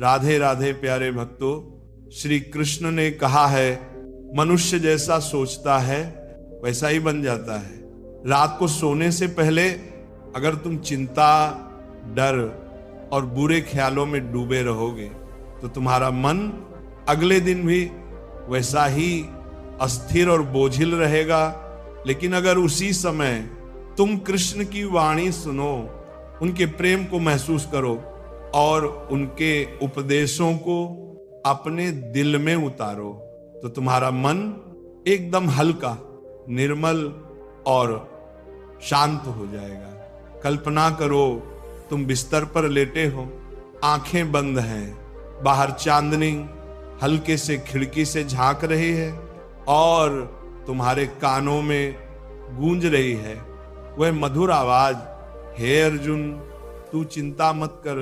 राधे राधे प्यारे भक्तों, श्री कृष्ण ने कहा है मनुष्य जैसा सोचता है वैसा ही बन जाता है। रात को सोने से पहले अगर तुम चिंता, डर और बुरे ख्यालों में डूबे रहोगे तो तुम्हारा मन अगले दिन भी वैसा ही अस्थिर और बोझिल रहेगा। लेकिन अगर उसी समय तुम कृष्ण की वाणी सुनो, उनके प्रेम को महसूस करो और उनके उपदेशों को अपने दिल में उतारो, तो तुम्हारा मन एकदम हल्का, निर्मल और शांत हो जाएगा। कल्पना करो तुम बिस्तर पर लेटे हो, आंखें बंद हैं, बाहर चांदनी हल्के से खिड़की से झांक रही है और तुम्हारे कानों में गूंज रही है वह मधुर आवाज, हे अर्जुन तू चिंता मत कर,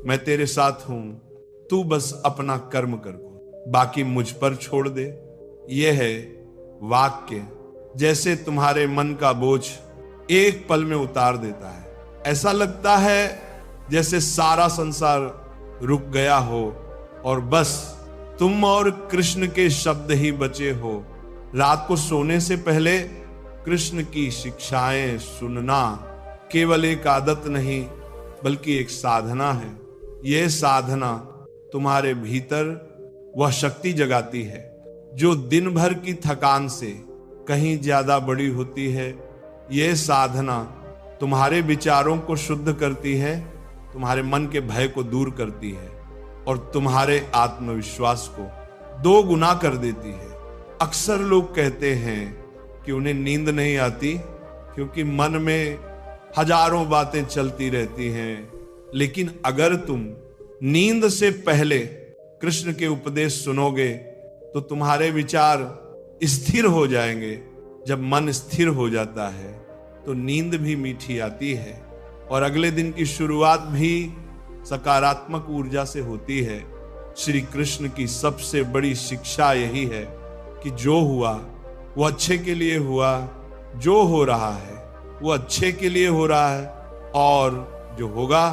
मैं तेरे साथ हूं, तू बस अपना कर्म कर, बाकी मुझ पर छोड़ दे। यह है वाक्य जैसे तुम्हारे मन का बोझ एक पल में उतार देता है। ऐसा लगता है जैसे सारा संसार रुक गया हो और बस तुम और कृष्ण के शब्द ही बचे हो। रात को सोने से पहले कृष्ण की शिक्षाएं सुनना केवल एक आदत नहीं बल्कि एक साधना है। यह साधना तुम्हारे भीतर वह शक्ति जगाती है जो दिन भर की थकान से कहीं ज्यादा बड़ी होती है। यह साधना तुम्हारे विचारों को शुद्ध करती है, तुम्हारे मन के भय को दूर करती है और तुम्हारे आत्मविश्वास को 2 गुना कर देती है। अक्सर लोग कहते हैं कि उन्हें नींद नहीं आती क्योंकि मन में हजारों बातें चलती रहती हैं। लेकिन अगर तुम नींद से पहले कृष्ण के उपदेश सुनोगे तो तुम्हारे विचार स्थिर हो जाएंगे। जब मन स्थिर हो जाता है तो नींद भी मीठी आती है और अगले दिन की शुरुआत भी सकारात्मक ऊर्जा से होती है। श्री कृष्ण की सबसे बड़ी शिक्षा यही है कि जो हुआ वो अच्छे के लिए हुआ, जो हो रहा है वो अच्छे के लिए हो रहा है और जो होगा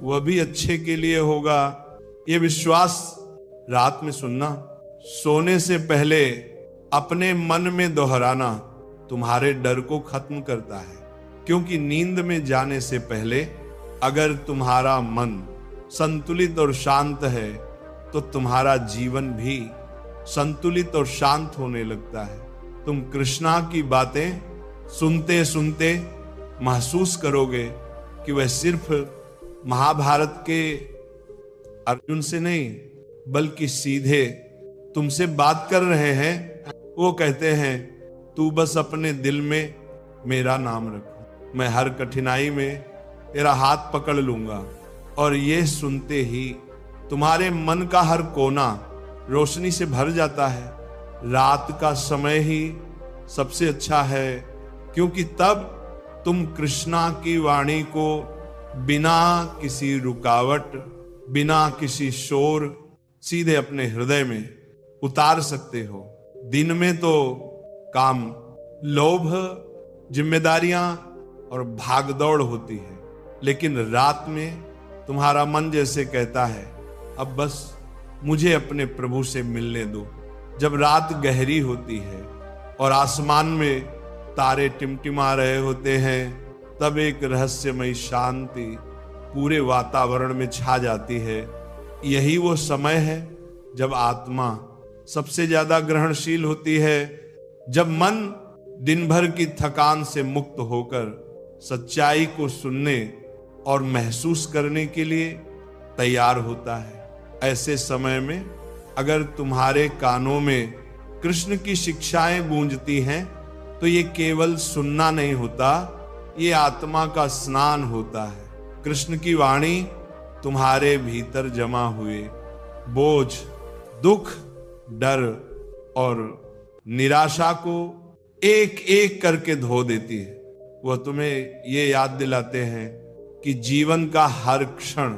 वह भी अच्छे के लिए होगा। ये विश्वास रात में सुनना, सोने से पहले अपने मन में दोहराना तुम्हारे डर को खत्म करता है। क्योंकि नींद में जाने से पहले अगर तुम्हारा मन संतुलित और शांत है तो तुम्हारा जीवन भी संतुलित और शांत होने लगता है। तुम कृष्णा की बातें सुनते सुनते महसूस करोगे कि वह सिर्फ महाभारत के अर्जुन से नहीं बल्कि सीधे तुमसे बात कर रहे हैं। वो कहते हैं तू बस अपने दिल में मेरा नाम रखो, मैं हर कठिनाई में तेरा हाथ पकड़ लूंगा। और ये सुनते ही तुम्हारे मन का हर कोना रोशनी से भर जाता है। रात का समय ही सबसे अच्छा है क्योंकि तब तुम कृष्णा की वाणी को बिना किसी रुकावट, बिना किसी शोर सीधे अपने हृदय में उतार सकते हो। दिन में तो काम, लोभ, जिम्मेदारियां और भागदौड़ होती है, लेकिन रात में तुम्हारा मन जैसे कहता है अब बस मुझे अपने प्रभु से मिलने दो। जब रात गहरी होती है और आसमान में तारे टिमटिमा रहे होते हैं तब एक रहस्यमयी शांति पूरे वातावरण में छा जाती है। यही वो समय है जब आत्मा सबसे ज्यादा ग्रहणशील होती है, जब मन दिन भर की थकान से मुक्त होकर सच्चाई को सुनने और महसूस करने के लिए तैयार होता है। ऐसे समय में अगर तुम्हारे कानों में कृष्ण की शिक्षाएं गूंजती हैं तो ये केवल सुनना नहीं होता, ये आत्मा का स्नान होता है। कृष्ण की वाणी तुम्हारे भीतर जमा हुए बोझ, दुख, डर और निराशा को एक एक करके धो देती है। वह तुम्हें ये याद दिलाते हैं कि जीवन का हर क्षण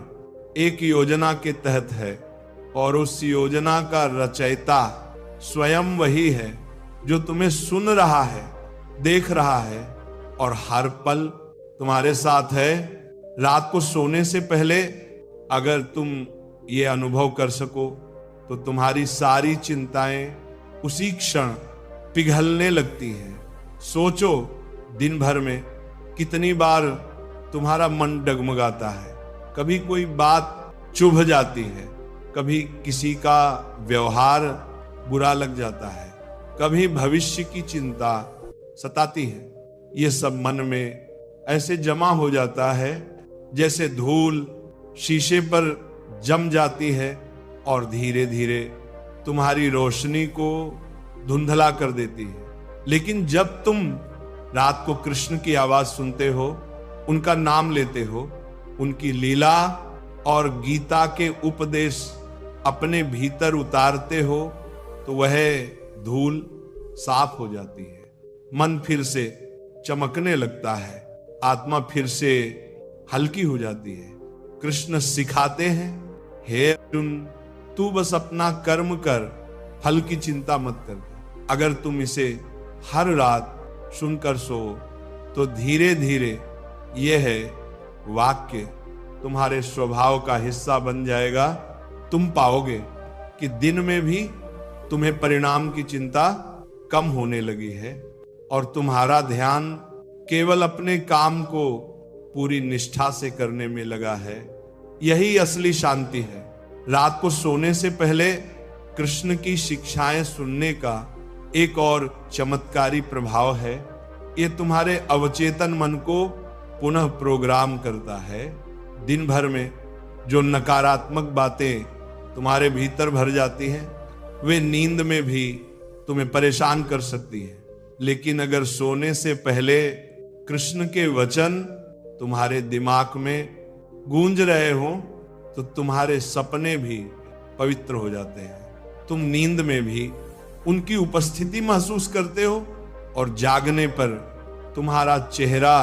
एक योजना के तहत है और उस योजना का रचयिता स्वयं वही है जो तुम्हें सुन रहा है, देख रहा है और हर पल तुम्हारे साथ है। रात को सोने से पहले अगर तुम ये अनुभव कर सको तो तुम्हारी सारी चिंताएं उसी क्षण पिघलने लगती हैं। सोचो दिन भर में कितनी बार तुम्हारा मन डगमगाता है, कभी कोई बात चुभ जाती है, कभी किसी का व्यवहार बुरा लग जाता है, कभी भविष्य की चिंता सताती है। ये सब मन में ऐसे जमा हो जाता है जैसे धूल शीशे पर जम जाती है और धीरे धीरे तुम्हारी रोशनी को धुंधला कर देती है। लेकिन जब तुम रात को कृष्ण की आवाज सुनते हो, उनका नाम लेते हो, उनकी लीला और गीता के उपदेश अपने भीतर उतारते हो, तो वह धूल साफ हो जाती है। मन फिर से चमकने लगता है, आत्मा फिर से हल्की हो जाती है। कृष्ण सिखाते हैं, हे अर्जुन, तू बस अपना कर्म कर, फल की चिंता मत कर। अगर तुम इसे हर रात सुनकर सो तो धीरे धीरे यह वाक्य तुम्हारे स्वभाव का हिस्सा बन जाएगा। तुम पाओगे कि दिन में भी तुम्हें परिणाम की चिंता कम होने लगी है और तुम्हारा ध्यान केवल अपने काम को पूरी निष्ठा से करने में लगा है। यही असली शांति है। रात को सोने से पहले कृष्ण की शिक्षाएं सुनने का एक और चमत्कारी प्रभाव है। ये तुम्हारे अवचेतन मन को पुनः प्रोग्राम करता है। दिन भर में जो नकारात्मक बातें तुम्हारे भीतर भर जाती हैं, वे नींद में भी तुम्हें परेशान कर सकती हैं। लेकिन अगर सोने से पहले कृष्ण के वचन तुम्हारे दिमाग में गूंज रहे हो तो तुम्हारे सपने भी पवित्र हो जाते हैं। तुम नींद में भी उनकी उपस्थिति महसूस करते हो और जागने पर तुम्हारा चेहरा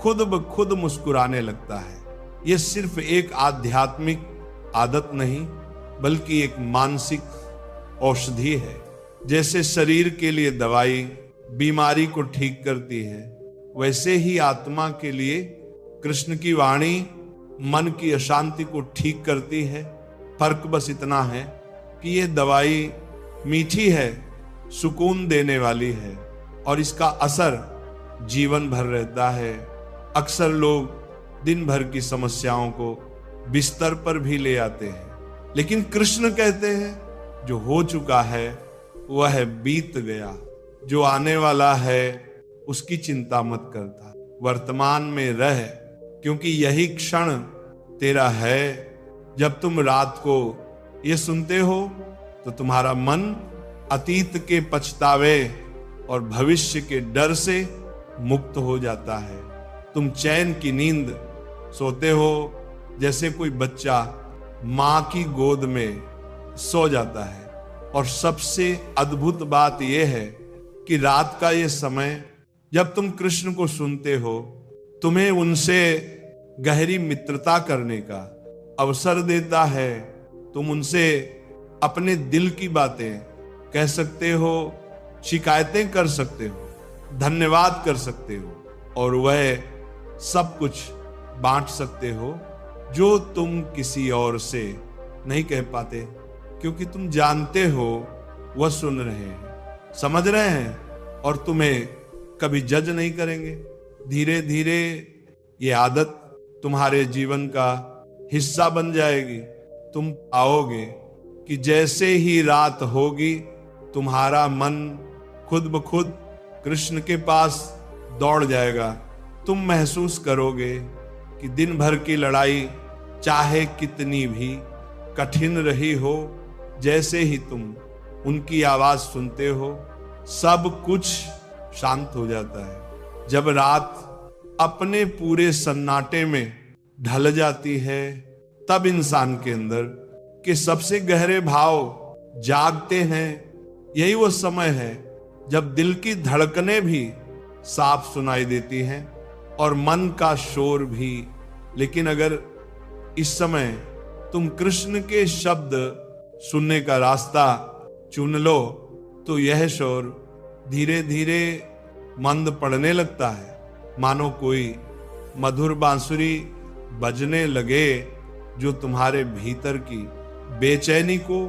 खुद ब खुद मुस्कुराने लगता है। यह सिर्फ एक आध्यात्मिक आदत नहीं, बल्कि एक मानसिक औषधि है। जैसे शरीर के लिए दवाई बीमारी को ठीक करती है, वैसे ही आत्मा के लिए कृष्ण की वाणी मन की अशांति को ठीक करती है। फर्क बस इतना है कि यह दवाई मीठी है, सुकून देने वाली है और इसका असर जीवन भर रहता है। अक्सर लोग दिन भर की समस्याओं को बिस्तर पर भी ले आते हैं, लेकिन कृष्ण कहते हैं जो हो चुका है वह बीत गया, जो आने वाला है उसकी चिंता मत करता, वर्तमान में रह, क्योंकि यही क्षण तेरा है। जब तुम रात को ये सुनते हो तो तुम्हारा मन अतीत के पछतावे और भविष्य के डर से मुक्त हो जाता है। तुम चैन की नींद सोते हो जैसे कोई बच्चा मां की गोद में सो जाता है। और सबसे अद्भुत बात यह है कि रात का ये समय जब तुम कृष्ण को सुनते हो, तुम्हें उनसे गहरी मित्रता करने का अवसर देता है। तुम उनसे अपने दिल की बातें कह सकते हो, शिकायतें कर सकते हो, धन्यवाद कर सकते हो और वह सब कुछ बांट सकते हो जो तुम किसी और से नहीं कह पाते, क्योंकि तुम जानते हो वह सुन रहे हैं, समझ रहे हैं और तुम्हें कभी जज नहीं करेंगे। धीरे धीरे ये आदत तुम्हारे जीवन का हिस्सा बन जाएगी। तुम पाओगे कि जैसे ही रात होगी, तुम्हारा मन खुद ब खुद कृष्ण के पास दौड़ जाएगा। तुम महसूस करोगे कि दिन भर की लड़ाई चाहे कितनी भी कठिन रही हो, जैसे ही तुम उनकी आवाज सुनते हो, सब कुछ शांत हो जाता है। जब रात अपने पूरे सन्नाटे में ढल जाती है, तब इंसान के अंदर के सबसे गहरे भाव जागते हैं। यही वो समय है जब दिल की धड़कनें भी साफ सुनाई देती हैं और मन का शोर भी। लेकिन अगर इस समय तुम कृष्ण के शब्द सुनने का रास्ता चुन लो, तो यह शोर धीरे धीरे मंद पड़ने लगता है, मानो कोई मधुर बांसुरी बजने लगे जो तुम्हारे भीतर की बेचैनी को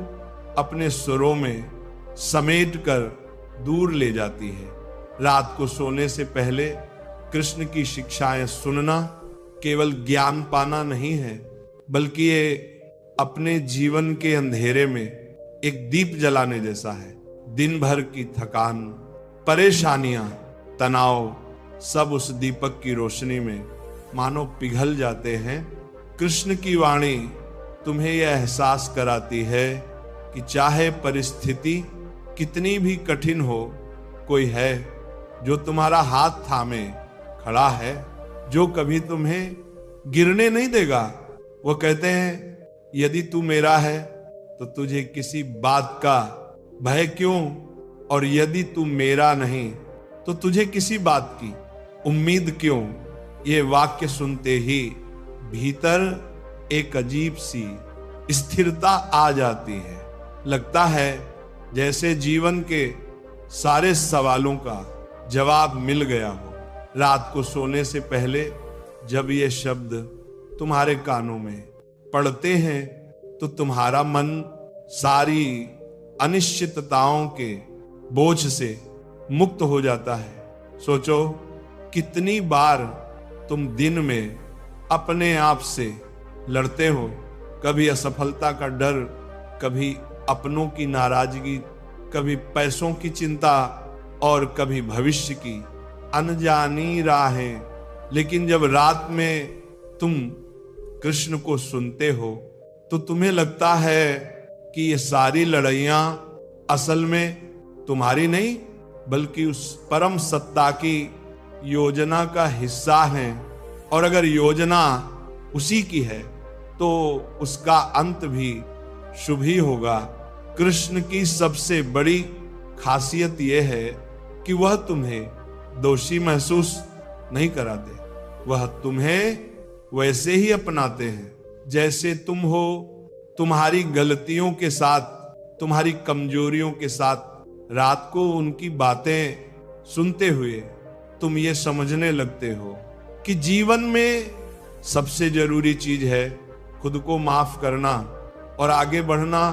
अपने सुरों में समेट कर दूर ले जाती है। रात को सोने से पहले कृष्ण की शिक्षाएं सुनना केवल ज्ञान पाना नहीं है, बल्कि ये अपने जीवन के अंधेरे में एक दीप जलाने जैसा है। दिन भर की थकान, परेशानियां, तनाव सब उस दीपक की रोशनी में मानो पिघल जाते हैं। कृष्ण की वाणी तुम्हें यह एहसास कराती है कि चाहे परिस्थिति कितनी भी कठिन हो, कोई है जो तुम्हारा हाथ थामे खड़ा है, जो कभी तुम्हें गिरने नहीं देगा। वो कहते हैं, यदि तू मेरा है तो तुझे किसी बात का भय क्यों, और यदि तू मेरा नहीं तो तुझे किसी बात की उम्मीद क्यों। ये वाक्य सुनते ही भीतर एक अजीब सी स्थिरता आ जाती है। लगता है जैसे जीवन के सारे सवालों का जवाब मिल गया हो। रात को सोने से पहले जब ये शब्द तुम्हारे कानों में पड़ते हैं तो तुम्हारा मन सारी अनिश्चितताओं के बोझ से मुक्त हो जाता है। सोचो कितनी बार तुम दिन में अपने आप से लड़ते हो, कभी असफलता का डर, कभी अपनों की नाराजगी, कभी पैसों की चिंता और कभी भविष्य की अनजानी राहें। लेकिन जब रात में तुम कृष्ण को सुनते हो तो तुम्हें लगता है कि ये सारी लड़ाइयां असल में तुम्हारी नहीं, बल्कि उस परम सत्ता की योजना का हिस्सा हैं। और अगर योजना उसी की है तो उसका अंत भी शुभ ही होगा। कृष्ण की सबसे बड़ी खासियत यह है कि वह तुम्हें दोषी महसूस नहीं कराते। वह तुम्हें वैसे ही अपनाते हैं जैसे तुम हो। तुम्हारी गलतियों के साथ, तुम्हारी कमजोरियों के साथ रात को उनकी बातें सुनते हुए तुम ये समझने लगते हो कि जीवन में सबसे जरूरी चीज है खुद को माफ करना और आगे बढ़ना।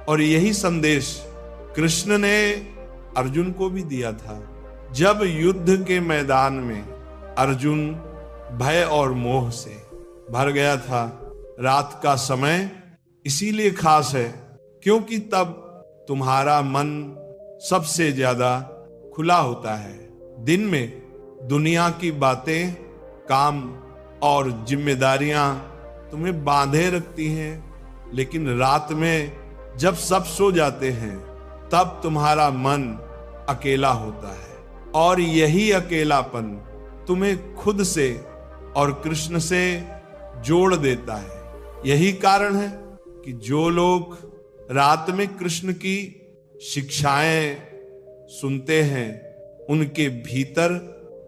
और यही संदेश कृष्ण ने अर्जुन को भी दिया था। जब युद्ध के मैदान में अर्जुन भय और मोह से भर गया था। रात का समय इसीलिए खास है क्योंकि तब तुम्हारा मन सबसे ज्यादा खुला होता है। दिन में दुनिया की बातें, काम और जिम्मेदारियां तुम्हें बांधे रखती हैं, लेकिन रात में जब सब सो जाते हैं तब तुम्हारा मन अकेला होता है। और यही अकेलापन तुम्हें खुद से और कृष्ण से जोड़ देता है। यही कारण है कि जो लोग रात में कृष्ण की शिक्षाएं सुनते हैं, उनके भीतर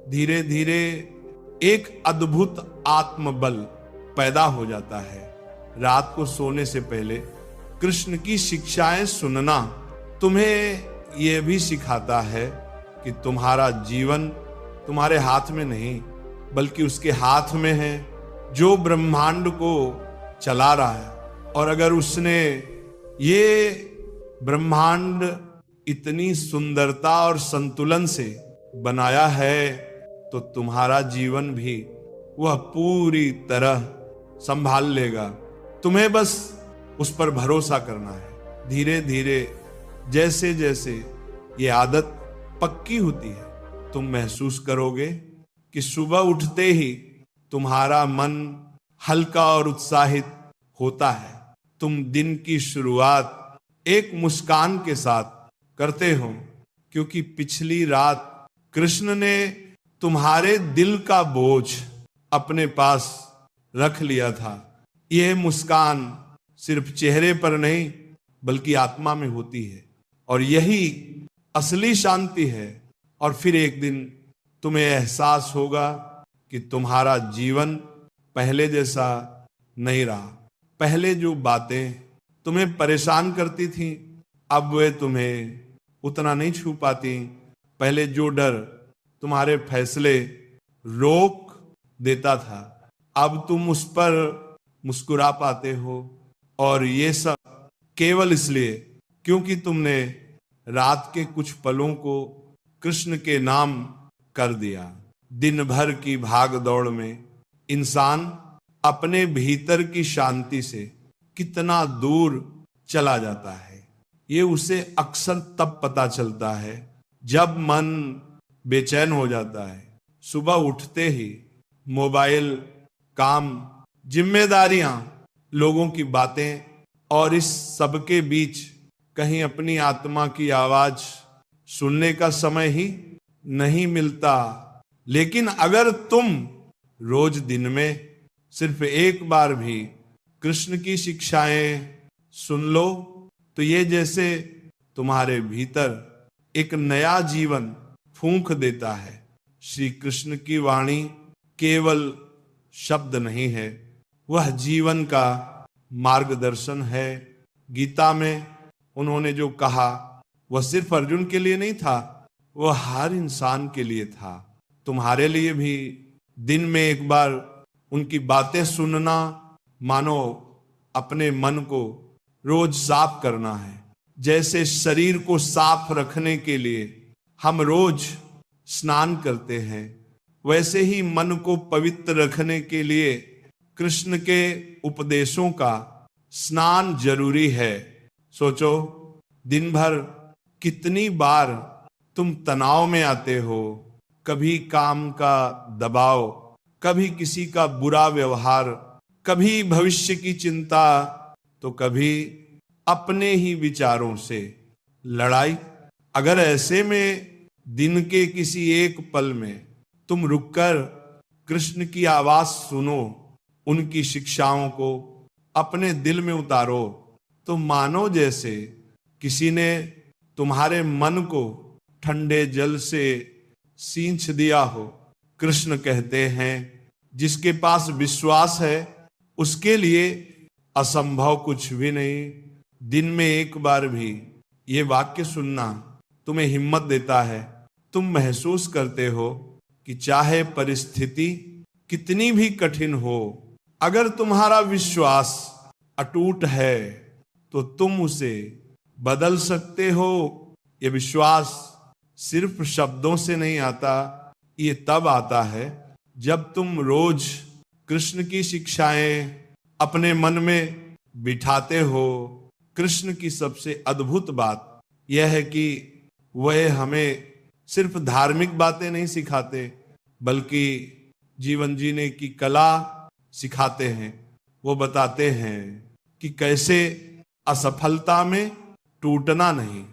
धीरे धीरे एक अद्भुत आत्मबल पैदा हो जाता है। रात को सोने से पहले कृष्ण की शिक्षाएं सुनना तुम्हें यह भी सिखाता है कि तुम्हारा जीवन तुम्हारे हाथ में नहीं, बल्कि उसके हाथ में है जो ब्रह्मांड को चला रहा है। और अगर उसने ये ब्रह्मांड इतनी सुंदरता और संतुलन से बनाया है तो तुम्हारा जीवन भी वह पूरी तरह संभाल लेगा। तुम्हें बस उस पर भरोसा करना है। धीरे धीरे जैसे जैसे ये आदत पक्की होती है, तुम महसूस करोगे कि सुबह उठते ही तुम्हारा मन हल्का और उत्साहित होता है। तुम दिन की शुरुआत एक मुस्कान के साथ करते हो, क्योंकि पिछली रात कृष्ण ने तुम्हारे दिल का बोझ अपने पास रख लिया था। यह मुस्कान सिर्फ चेहरे पर नहीं बल्कि आत्मा में होती है, और यही असली शांति है। और फिर एक दिन तुम्हें एहसास होगा कि तुम्हारा जीवन पहले जैसा नहीं रहा। पहले जो बातें तुम्हें परेशान करती थीं, अब वे तुम्हें उतना नहीं छू पाती। पहले जो डर तुम्हारे फैसले रोक देता था, अब तुम उस पर मुस्कुरा पाते हो, और ये सब केवल इसलिए क्योंकि तुमने रात के कुछ पलों को कृष्ण के नाम कर दिया। दिन भर की भाग दौड़ में इंसान अपने भीतर की शांति से कितना दूर चला जाता है, ये उसे अक्सर तब पता चलता है जब मन बेचैन हो जाता है। सुबह उठते ही मोबाइल, काम, जिम्मेदारियां, लोगों की बातें, और इस सबके बीच कहीं अपनी आत्मा की आवाज सुनने का समय ही नहीं मिलता। लेकिन अगर तुम रोज दिन में सिर्फ एक बार भी कृष्ण की शिक्षाएं सुन लो, तो ये जैसे तुम्हारे भीतर एक नया जीवन फूंक देता है। श्री कृष्ण की वाणी केवल शब्द नहीं है, वह जीवन का मार्गदर्शन है। गीता में उन्होंने जो कहा वह सिर्फ अर्जुन के लिए नहीं था, वह हर इंसान के लिए था। तुम्हारे लिए भी दिन में एक बार उनकी बातें सुनना मानो अपने मन को रोज साफ करना है। जैसे शरीर को साफ रखने के लिए हम रोज स्नान करते हैं, वैसे ही मन को पवित्र रखने के लिए कृष्ण के उपदेशों का स्नान जरूरी है। सोचो, दिन भर कितनी बार तुम तनाव में आते हो, कभी काम का दबाव, कभी किसी का बुरा व्यवहार, कभी भविष्य की चिंता, तो कभी अपने ही विचारों से लड़ाई। अगर ऐसे में दिन के किसी एक पल में तुम रुककर कृष्ण की आवाज सुनो, उनकी शिक्षाओं को अपने दिल में उतारो, तो मानो जैसे किसी ने तुम्हारे मन को ठंडे जल से सींच दिया हो। कृष्ण कहते हैं, जिसके पास विश्वास है उसके लिए असंभव कुछ भी नहीं। दिन में एक बार भी ये वाक्य सुनना तुम्हें हिम्मत देता है। तुम महसूस करते हो कि चाहे परिस्थिति कितनी भी कठिन हो, अगर तुम्हारा विश्वास अटूट है तो तुम उसे बदल सकते हो। ये विश्वास सिर्फ शब्दों से नहीं आता, ये तब आता है जब तुम रोज कृष्ण की शिक्षाएं अपने मन में बिठाते हो। कृष्ण की सबसे अद्भुत बात यह है कि वह हमें सिर्फ धार्मिक बातें नहीं सिखाते, बल्कि जीवन जीने की कला सिखाते हैं। वो बताते हैं कि कैसे असफलता में टूटना नहीं,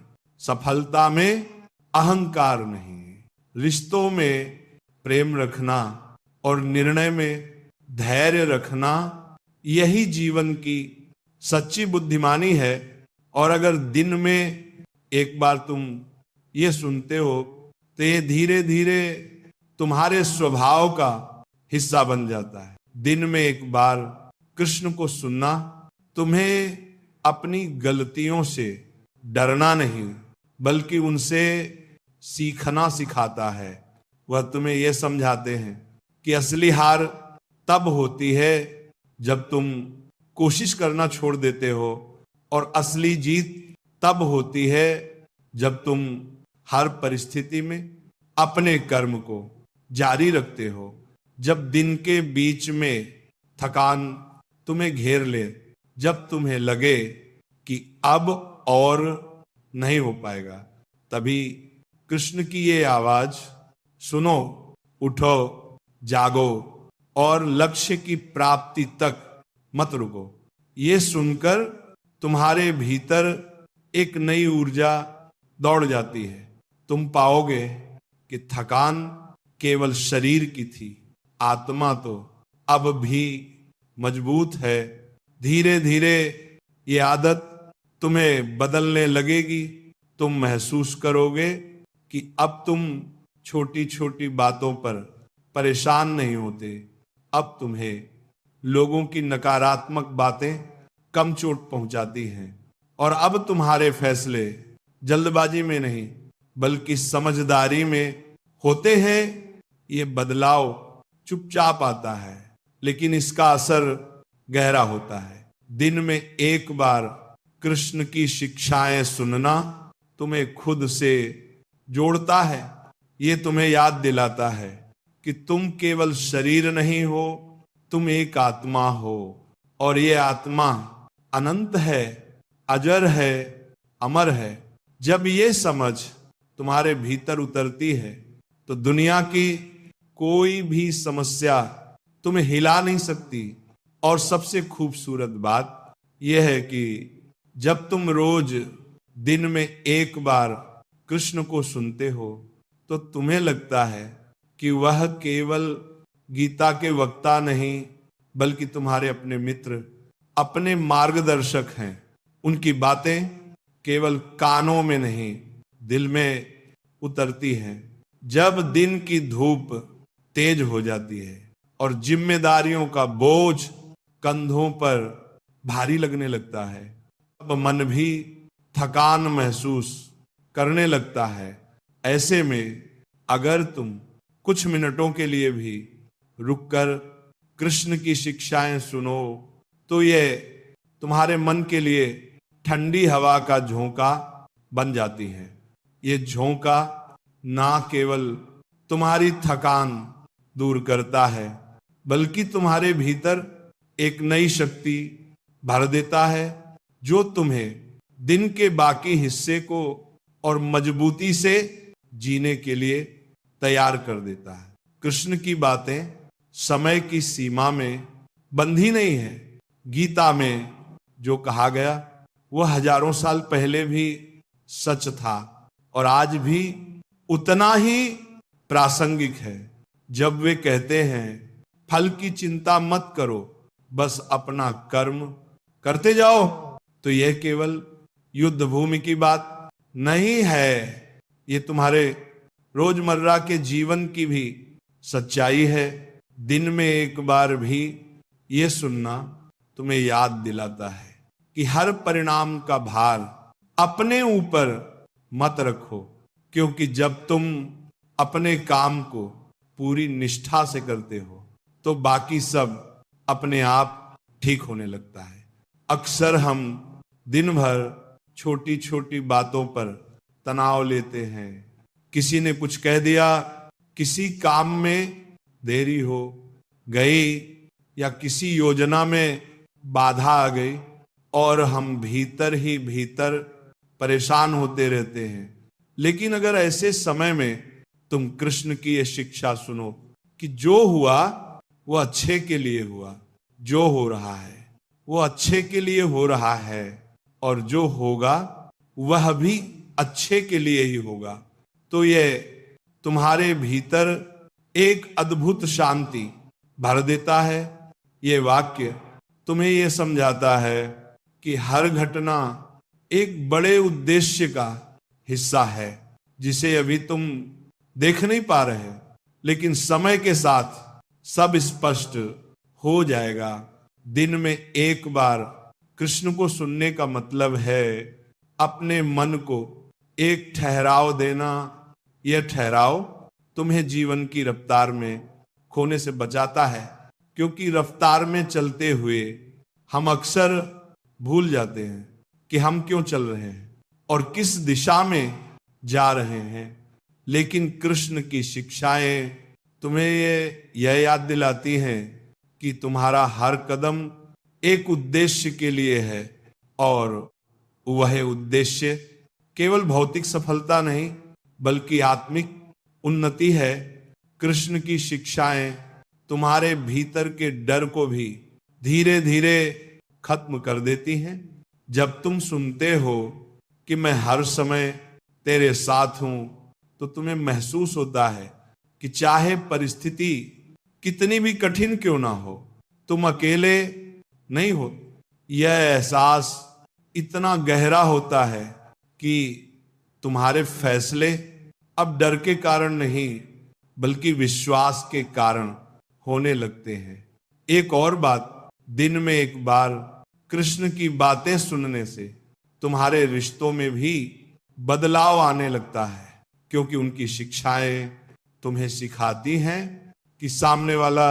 सफलता में अहंकार नहीं, रिश्तों में प्रेम रखना और निर्णय में धैर्य रखना, यही जीवन की सच्ची बुद्धिमानी है। और अगर दिन में एक बार तुम ये सुनते हो तो ये धीरे धीरे तुम्हारे स्वभाव का हिस्सा बन जाता है। दिन में एक बार कृष्ण को सुनना तुम्हें अपनी गलतियों से डरना नहीं, बल्कि उनसे सीखना सिखाता है। वह तुम्हें यह समझाते हैं कि असली हार तब होती है जब तुम कोशिश करना छोड़ देते हो, और असली जीत तब होती है जब तुम हर परिस्थिति में अपने कर्म को जारी रखते हो। जब दिन के बीच में थकान तुम्हें घेर ले, जब तुम्हें लगे कि अब और नहीं हो पाएगा, तभी कृष्ण की ये आवाज सुनो, उठो, जागो और लक्ष्य की प्राप्ति तक मत रुको। ये सुनकर तुम्हारे भीतर एक नई ऊर्जा दौड़ जाती है। तुम पाओगे कि थकान केवल शरीर की थी, आत्मा तो अब भी मजबूत है। धीरे धीरे ये आदत तुम्हें बदलने लगेगी। तुम महसूस करोगे कि अब तुम छोटी छोटी बातों पर परेशान नहीं होते। अब तुम्हें लोगों की नकारात्मक बातें कम चोट पहुंचाती हैं, और अब तुम्हारे फैसले जल्दबाजी में नहीं बल्कि समझदारी में होते हैं। ये बदलाव चुपचाप आता है, लेकिन इसका असर गहरा होता है। दिन में एक बार कृष्ण की शिक्षाएं सुनना तुम्हें खुद से जोड़ता है। ये तुम्हें याद दिलाता है कि तुम केवल शरीर नहीं हो, तुम एक आत्मा हो, और ये आत्मा अनंत है, अजर है, अमर है। जब ये समझ तुम्हारे भीतर उतरती है तो दुनिया की कोई भी समस्या तुम्हें हिला नहीं सकती। और सबसे खूबसूरत बात यह है कि जब तुम रोज दिन में एक बार कृष्ण को सुनते हो तो तुम्हें लगता है कि वह केवल गीता के वक्ता नहीं, बल्कि तुम्हारे अपने मित्र, अपने मार्गदर्शक हैं। उनकी बातें केवल कानों में नहीं, दिल में उतरती हैं। जब दिन की धूप तेज हो जाती है और जिम्मेदारियों का बोझ कंधों पर भारी लगने लगता है, अब मन भी थकान महसूस करने लगता है। ऐसे में अगर तुम कुछ मिनटों के लिए भी रुककर कृष्ण की शिक्षाएं सुनो तो ये तुम्हारे मन के लिए ठंडी हवा का झोंका बन जाती है। ये झोंका ना केवल तुम्हारी थकान दूर करता है, बल्कि तुम्हारे भीतर एक नई शक्ति भर देता है जो तुम्हें दिन के बाकी हिस्से को और मजबूती से जीने के लिए तैयार कर देता है। कृष्ण की बातें समय की सीमा में बंधी नहीं है। गीता में जो कहा गया वह हजारों साल पहले भी सच था और आज भी उतना ही प्रासंगिक है। जब वे कहते हैं फल की चिंता मत करो, बस अपना कर्म करते जाओ, तो यह केवल युद्ध भूमि की बात नहीं है, ये तुम्हारे रोजमर्रा के जीवन की भी सच्चाई है। दिन में एक बार भी ये सुनना तुम्हें याद दिलाता है कि हर परिणाम का भार अपने ऊपर मत रखो, क्योंकि जब तुम अपने काम को पूरी निष्ठा से करते हो तो बाकी सब अपने आप ठीक होने लगता है। अक्सर हम दिन भर छोटी छोटी बातों पर तनाव लेते हैं। किसी ने कुछ कह दिया, किसी काम में देरी हो गई या किसी योजना में बाधा आ गई और हम भीतर ही भीतर परेशान होते रहते हैं। लेकिन अगर ऐसे समय में तुम कृष्ण की यह शिक्षा सुनो कि जो हुआ वो अच्छे के लिए हुआ, जो हो रहा है वो अच्छे के लिए हो रहा है, और जो होगा वह भी अच्छे के लिए ही होगा, तो ये तुम्हारे भीतर एक अद्भुत शांति भर देता है। ये वाक्य तुम्हें यह समझाता है कि हर घटना एक बड़े उद्देश्य का हिस्सा है जिसे अभी तुम देख नहीं पा रहे, लेकिन समय के साथ सब स्पष्ट हो जाएगा। दिन में एक बार कृष्ण को सुनने का मतलब है अपने मन को एक ठहराव देना। यह ठहराव तुम्हें जीवन की रफ्तार में खोने से बचाता है, क्योंकि रफ्तार में चलते हुए हम अक्सर भूल जाते हैं कि हम क्यों चल रहे हैं और किस दिशा में जा रहे हैं। लेकिन कृष्ण की शिक्षाएं तुम्हें यह याद दिलाती हैं कि तुम्हारा हर कदम एक उद्देश्य के लिए है, और वह उद्देश्य केवल भौतिक सफलता नहीं बल्कि आत्मिक उन्नति है। कृष्ण की शिक्षाएं तुम्हारे भीतर के डर को भी धीरे धीरे खत्म कर देती हैं। जब तुम सुनते हो कि मैं हर समय तेरे साथ हूं, तो तुम्हें महसूस होता है कि चाहे परिस्थिति कितनी भी कठिन क्यों ना हो, तुम अकेले नहीं हो। यह एहसास इतना गहरा होता है कि तुम्हारे फैसले अब डर के कारण नहीं बल्कि विश्वास के कारण होने लगते हैं। एक और बात, दिन में एक बार कृष्ण की बातें सुनने से तुम्हारे रिश्तों में भी बदलाव आने लगता है, क्योंकि उनकी शिक्षाएं तुम्हें सिखाती हैं कि सामने वाला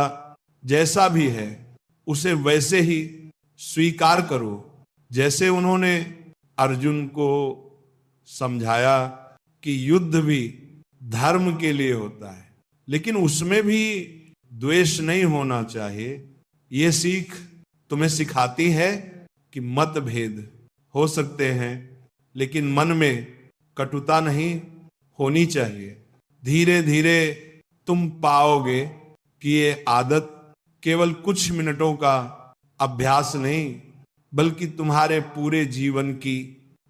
जैसा भी है उसे वैसे ही स्वीकार करो जैसे उन्होंने अर्जुन को समझाया कि युद्ध भी धर्म के लिए होता है, लेकिन उसमें भी द्वेष नहीं होना चाहिए। ये सीख तुम्हें सिखाती है कि मतभेद हो सकते हैं, लेकिन मन में कटुता नहीं होनी चाहिए। धीरे धीरे तुम पाओगे कि ये आदत केवल कुछ मिनटों का अभ्यास नहीं, बल्कि तुम्हारे पूरे जीवन की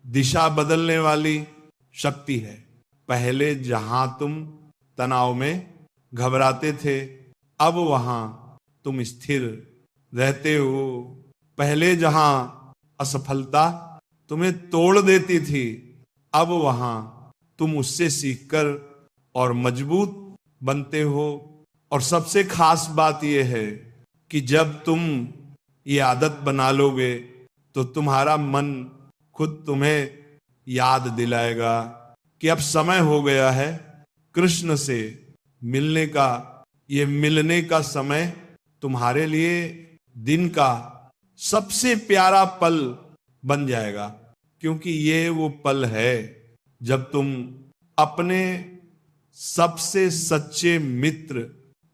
दिशा बदलने वाली शक्ति है। पहले जहां तुम तनाव में घबराते थे, अब वहां तुम स्थिर रहते हो। पहले जहां असफलता तुम्हें तोड़ देती थी, अब वहां तुम उससे सीखकर और मजबूत बनते हो। और सबसे खास बात यह है कि जब तुम ये आदत बना लोगे तो तुम्हारा मन खुद तुम्हें याद दिलाएगा कि अब समय हो गया है कृष्ण से मिलने का। ये मिलने का समय तुम्हारे लिए दिन का सबसे प्यारा पल बन जाएगा, क्योंकि ये वो पल है जब तुम अपने सबसे सच्चे मित्र,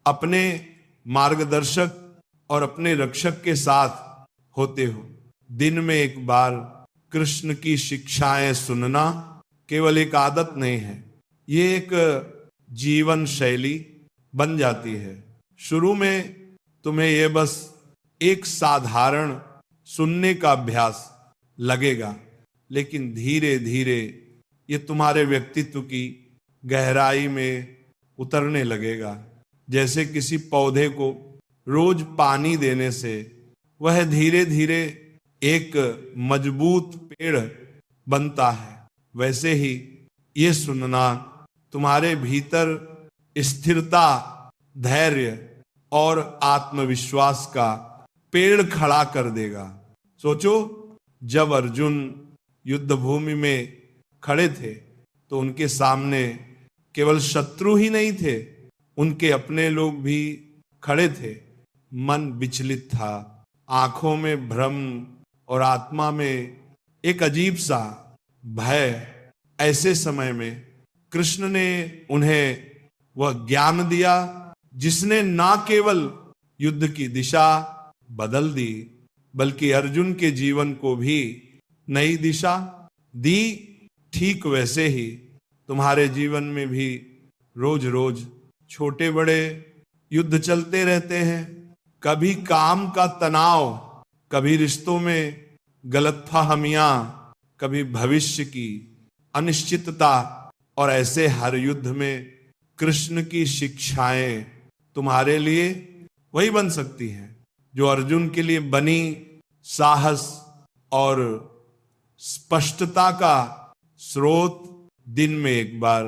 अपने मार्गदर्शक और अपने रक्षक के साथ होते हो। दिन में एक बार कृष्ण की शिक्षाएं सुनना केवल एक आदत नहीं है, ये एक जीवन शैली बन जाती है। शुरू में तुम्हें यह बस एक साधारण सुनने का अभ्यास लगेगा, लेकिन धीरे धीरे ये तुम्हारे व्यक्तित्व की गहराई में उतरने लगेगा। जैसे किसी पौधे को रोज पानी देने से वह धीरे धीरे एक मजबूत पेड़ बनता है, वैसे ही ये सुनना तुम्हारे भीतर स्थिरता, धैर्य और आत्मविश्वास का पेड़ खड़ा कर देगा। सोचो, जब अर्जुन युद्ध भूमि में खड़े थे तो उनके सामने केवल शत्रु ही नहीं थे, उनके अपने लोग भी खड़े थे। मन विचलित था, आंखों में भ्रम और आत्मा में एक अजीब सा भय। ऐसे समय में कृष्ण ने उन्हें वह ज्ञान दिया जिसने ना केवल युद्ध की दिशा बदल दी, बल्कि अर्जुन के जीवन को भी नई दिशा दी। ठीक वैसे ही तुम्हारे जीवन में भी रोज रोज छोटे बड़े युद्ध चलते रहते हैं। कभी काम का तनाव, कभी रिश्तों में गलतफहमियां, कभी भविष्य की अनिश्चितता, और ऐसे हर युद्ध में कृष्ण की शिक्षाएं तुम्हारे लिए वही बन सकती हैं जो अर्जुन के लिए बनी। साहस और स्पष्टता का स्रोत। दिन में एक बार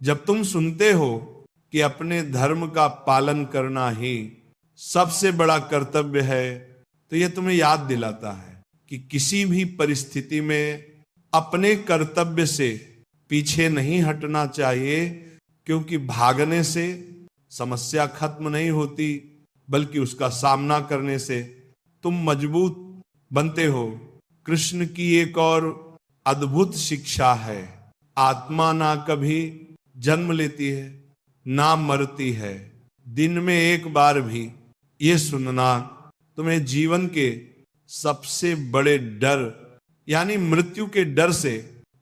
जब तुम सुनते हो कि अपने धर्म का पालन करना ही सबसे बड़ा कर्तव्य है, तो यह तुम्हें याद दिलाता है कि किसी भी परिस्थिति में अपने कर्तव्य से पीछे नहीं हटना चाहिए, क्योंकि भागने से समस्या खत्म नहीं होती, बल्कि उसका सामना करने से तुम मजबूत बनते हो। कृष्ण की एक और अद्भुत शिक्षा है, आत्मा ना कभी जन्म लेती है ना मरती है। दिन में एक बार भी ये सुनना तुम्हें जीवन के सबसे बड़े डर यानी मृत्यु के डर से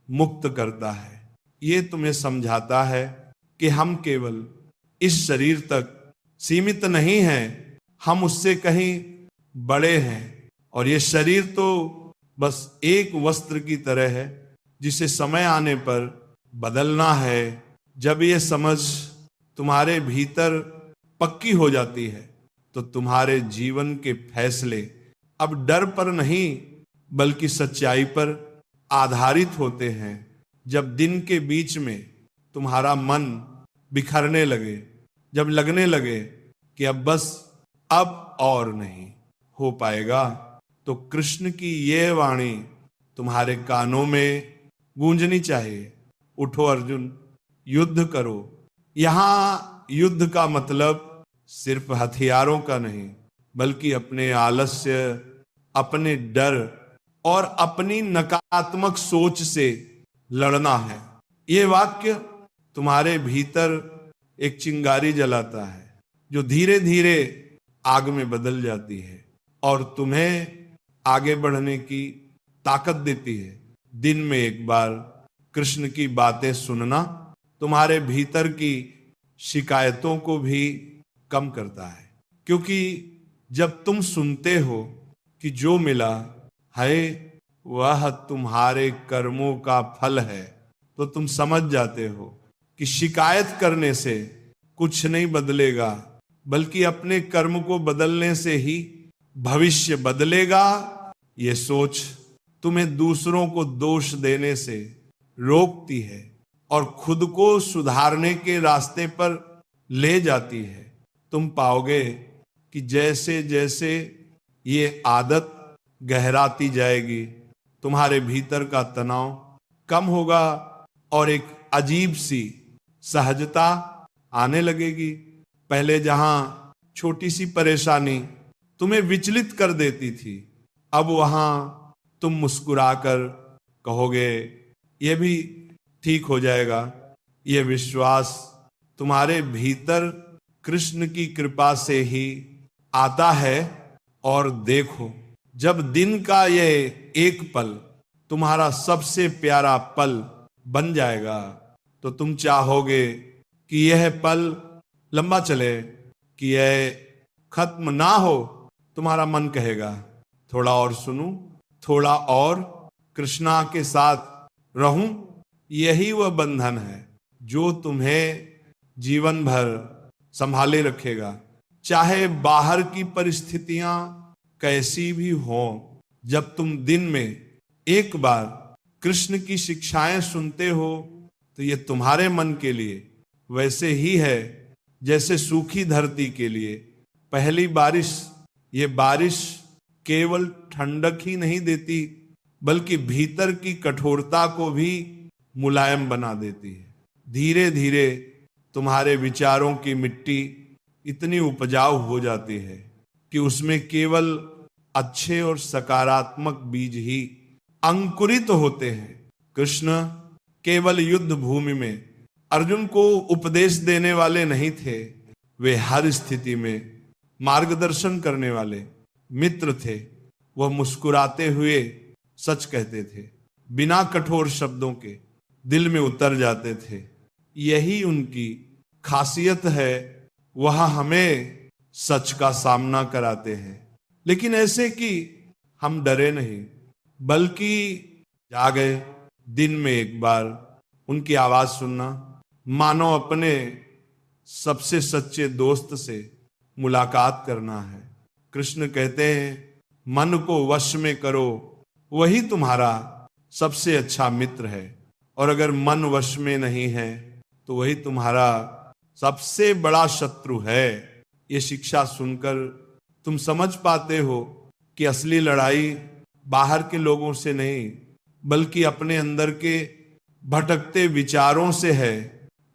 मुक्त करता है। ये तुम्हें समझाता है कि हम केवल इस शरीर तक सीमित नहीं हैं, हम उससे कहीं बड़े हैं। और ये शरीर तो बस एक वस्त्र की तरह है जिसे समय आने पर बदलना है। जब ये समझ तुम्हारे भीतर पक्की हो जाती है तो तुम्हारे जीवन के फैसले अब डर पर नहीं बल्कि सच्चाई पर आधारित होते हैं। जब दिन के बीच में तुम्हारा मन बिखरने लगे, जब लगने लगे कि अब और नहीं हो पाएगा, तो कृष्ण की यह वाणी तुम्हारे कानों में गूंजनी चाहिए। उठो अर्जुन, युद्ध करो। यहां युद्ध का मतलब सिर्फ हथियारों का नहीं, बल्कि अपने आलस्य, अपने डर और अपनी नकारात्मक सोच से लड़ना है। ये वाक्य तुम्हारे भीतर एक चिंगारी जलाता है जो धीरे धीरे आग में बदल जाती है और तुम्हें आगे बढ़ने की ताकत देती है। दिन में एक बार कृष्ण की बातें सुनना तुम्हारे भीतर की शिकायतों को भी कम करता है, क्योंकि जब तुम सुनते हो कि जो मिला है वह तुम्हारे कर्मों का फल है, तो तुम समझ जाते हो कि शिकायत करने से कुछ नहीं बदलेगा, बल्कि अपने कर्म को बदलने से ही भविष्य बदलेगा। ये सोच तुम्हें दूसरों को दोष देने से रोकती है और खुद को सुधारने के रास्ते पर ले जाती है। तुम पाओगे कि जैसे जैसे ये आदत गहराती जाएगी, तुम्हारे भीतर का तनाव कम होगा और एक अजीब सी सहजता आने लगेगी। पहले जहां छोटी सी परेशानी तुम्हें विचलित कर देती थी, अब वहां तुम मुस्कुराकर कहोगे ये भी ठीक हो जाएगा। ये विश्वास तुम्हारे भीतर कृष्ण की कृपा से ही आता है। और देखो, जब दिन का ये एक पल तुम्हारा सबसे प्यारा पल बन जाएगा, तो तुम चाहोगे कि यह पल लंबा चले, कि यह खत्म ना हो। तुम्हारा मन कहेगा थोड़ा और सुनूं, थोड़ा और कृष्णा के साथ रहूं। यही वह बंधन है जो तुम्हें जीवन भर संभाले रखेगा, चाहे बाहर की परिस्थितियां कैसी भी हों। जब तुम दिन में एक बार कृष्ण की शिक्षाएं सुनते हो, तो ये तुम्हारे मन के लिए वैसे ही है जैसे सूखी धरती के लिए पहली बारिश। ये बारिश केवल ठंडक ही नहीं देती, बल्कि भीतर की कठोरता को भी मुलायम बना देती है। धीरे धीरे तुम्हारे विचारों की मिट्टी इतनी उपजाऊ हो जाती है कि उसमें केवल अच्छे और सकारात्मक बीज ही अंकुरित होते हैं। कृष्ण केवल युद्ध भूमि में अर्जुन को उपदेश देने वाले नहीं थे, वे हर स्थिति में मार्गदर्शन करने वाले मित्र थे। वह मुस्कुराते हुए सच कहते थे, बिना कठोर शब्दों के दिल में उतर जाते थे। यही उनकी खासियत है, वह हमें सच का सामना कराते हैं, लेकिन ऐसे कि हम डरे नहीं, बल्कि जागे। दिन में एक बार उनकी आवाज सुनना मानो अपने सबसे सच्चे दोस्त से मुलाकात करना है। कृष्ण कहते हैं, मन को वश में करो, वही तुम्हारा सबसे अच्छा मित्र है। और अगर मन वश में नहीं है, तो वही तुम्हारा सबसे बड़ा शत्रु है। ये शिक्षा सुनकर तुम समझ पाते हो कि असली लड़ाई बाहर के लोगों से नहीं, बल्कि अपने अंदर के भटकते विचारों से है।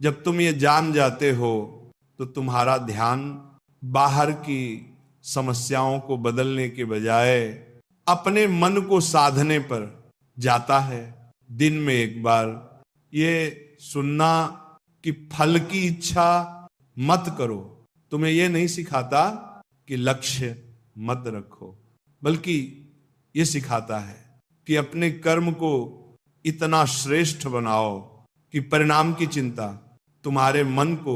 जब तुम ये जान जाते हो, तो तुम्हारा ध्यान बाहर की समस्याओं को बदलने के बजाय अपने मन को साधने पर जाता है। दिन में एक बार ये सुनना कि फल की इच्छा मत करो, तुम्हें यह नहीं सिखाता कि लक्ष्य मत रखो, बल्कि यह सिखाता है कि अपने कर्म को इतना श्रेष्ठ बनाओ कि परिणाम की चिंता तुम्हारे मन को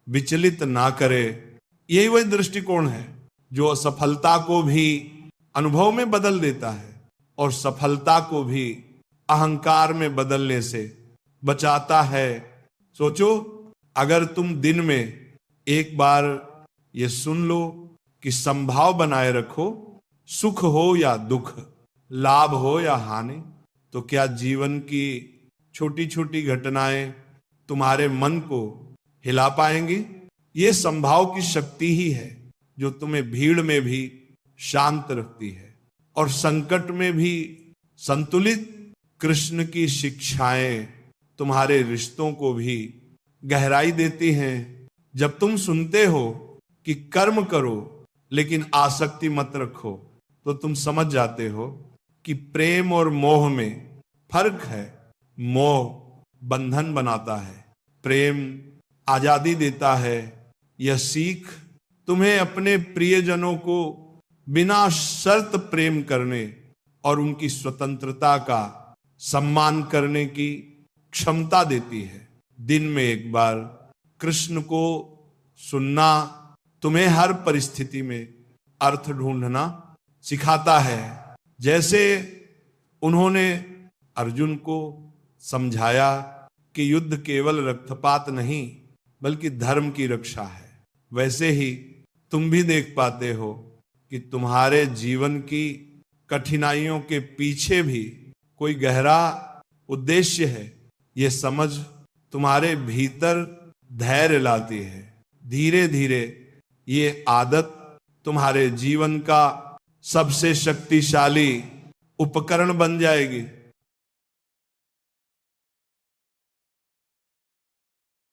विचलित ना करे। यही वह दृष्टिकोण है जो असफलता को भी अनुभव में बदल देता है और सफलता को भी अहंकार में बदलने से बचाता है। सोचो, अगर तुम दिन में एक बार ये सुन लो कि संभाव बनाए रखो, सुख हो या दुख, लाभ हो या हानि, तो क्या जीवन की छोटी छोटी घटनाएं तुम्हारे मन को हिला पाएंगी? ये संभाव की शक्ति ही है जो तुम्हें भीड़ में भी शांत रखती है और संकट में भी संतुलित। कृष्ण की शिक्षाएं तुम्हारे रिश्तों को भी गहराई देती हैं। जब तुम सुनते हो कि कर्म करो लेकिन आसक्ति मत रखो, तो तुम समझ जाते हो कि प्रेम और मोह में फर्क है। मोह बंधन बनाता है, प्रेम आजादी देता है। यह सीख तुम्हें अपने प्रियजनों को बिना शर्त प्रेम करने और उनकी स्वतंत्रता का सम्मान करने की क्षमता देती है। दिन में एक बार कृष्ण को सुनना तुम्हें हर परिस्थिति में अर्थ ढूंढना सिखाता है। जैसे उन्होंने अर्जुन को समझाया कि युद्ध केवल रक्तपात नहीं बल्कि धर्म की रक्षा है, वैसे ही तुम भी देख पाते हो कि तुम्हारे जीवन की कठिनाइयों के पीछे भी कोई गहरा उद्देश्य है। ये समझ तुम्हारे भीतर धैर्य लाती है। धीरे धीरे ये आदत तुम्हारे जीवन का सबसे शक्तिशाली उपकरण बन जाएगी।